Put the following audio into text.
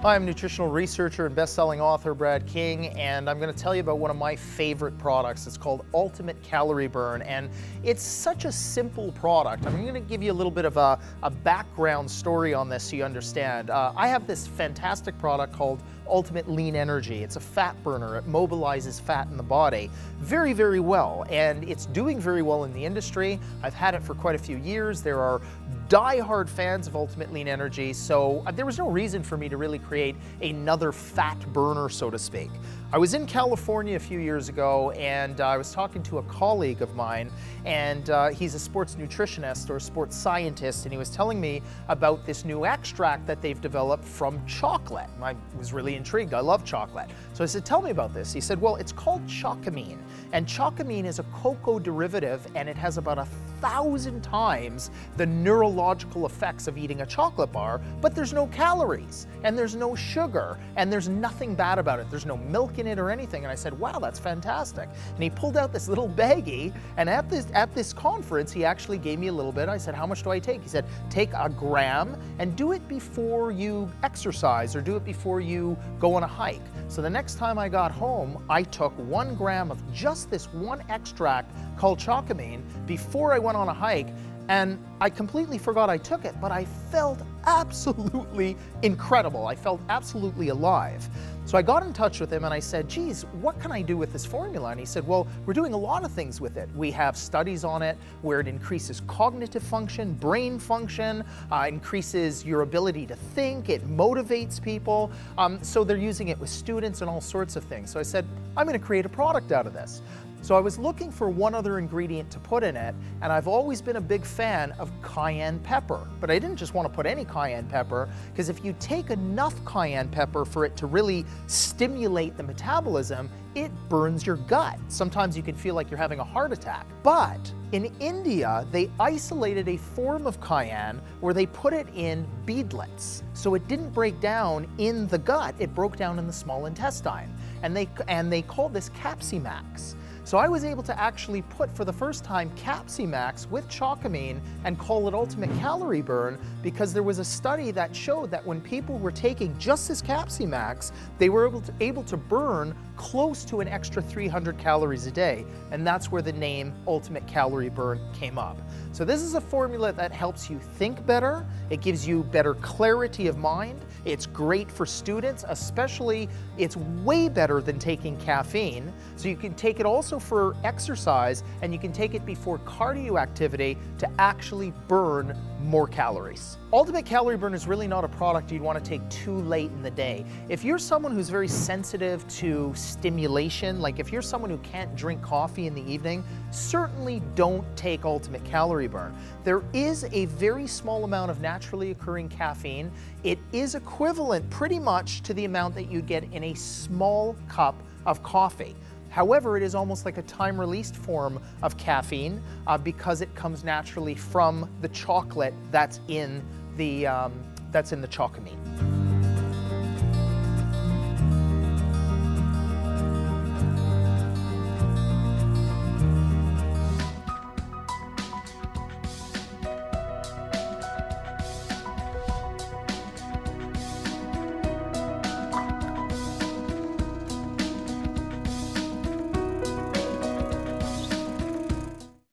Hi, I'm nutritional researcher and best-selling author Brad King, and I'm going to tell you about one of my favorite products. It's called Ultimate Calorie Burn, and it's such a simple product. I'm going to give you a little bit of a background story on this so you understand. I have this fantastic product called Ultimate Lean Energy. It's a fat burner. It mobilizes fat in the body very, very well, and it's doing very well in the industry. I've had it for quite a few years. There are die-hard fans of Ultimate Lean Energy, so there was no reason for me to really create another fat burner, so to speak. I was in California a few years ago, and I was talking to a colleague of mine, and he's a sports nutritionist or sports scientist, and he was telling me about this new extract that they've developed from chocolate. I was really intrigued. I love chocolate. So I said, tell me about this. He said, well, it's called chocamine, and chocamine is a cocoa derivative, and it has about 1,000 times the neurological effects of eating a chocolate bar, but there's no calories, and there's no sugar, and there's nothing bad about it. There's no milk in it or anything. And I said, wow, that's fantastic. And he pulled out this little baggie, and at this conference, he actually gave me a little bit. I said, how much do I take? He said, take a gram and do it before you exercise or do it before you go on a hike. So the next time I got home, I took 1 gram of just this one extract called chocamine before I went on a hike, and I completely forgot I took it, but I felt absolutely incredible. I felt absolutely alive. So I got in touch with him and I said, geez, what can I do with this formula? And he said, well, we're doing a lot of things with it. We have studies on it where it increases cognitive function, brain function, increases your ability to think, it motivates people. So they're using it with students and all sorts of things. So I said, I'm going to create a product out of this. So I was looking for one other ingredient to put in it, and I've always been a big fan of cayenne pepper. But I didn't just want to put any cayenne pepper, because if you take enough cayenne pepper for it to really stimulate the metabolism, it burns your gut. Sometimes you can feel like you're having a heart attack. But in India, they isolated a form of cayenne where they put it in beadlets. So it didn't break down in the gut, it broke down in the small intestine. And they called this Capsimax. So I was able to actually put, for the first time, Capsimax with chocamine and call it Ultimate Calorie Burn, because there was a study that showed that when people were taking just this Capsimax, they were able to burn close to an extra 300 calories a day, and that's where the name Ultimate Calorie Burn came up. So this is a formula that helps you think better, it gives you better clarity of mind, it's great for students, especially it's way better than taking caffeine, so you can take it also for exercise, and you can take it before cardio activity to actually burn more calories. Ultimate Calorie Burn is really not a product you'd want to take too late in the day. If you're someone who's very sensitive to stimulation, like if you're someone who can't drink coffee in the evening, certainly don't take Ultimate Calorie Burn. There is a very small amount of naturally occurring caffeine. It is equivalent pretty much to the amount that you'd get in a small cup of coffee. However, it is almost like a time-released form of caffeine because it comes naturally from the chocolate that's in the chocamine.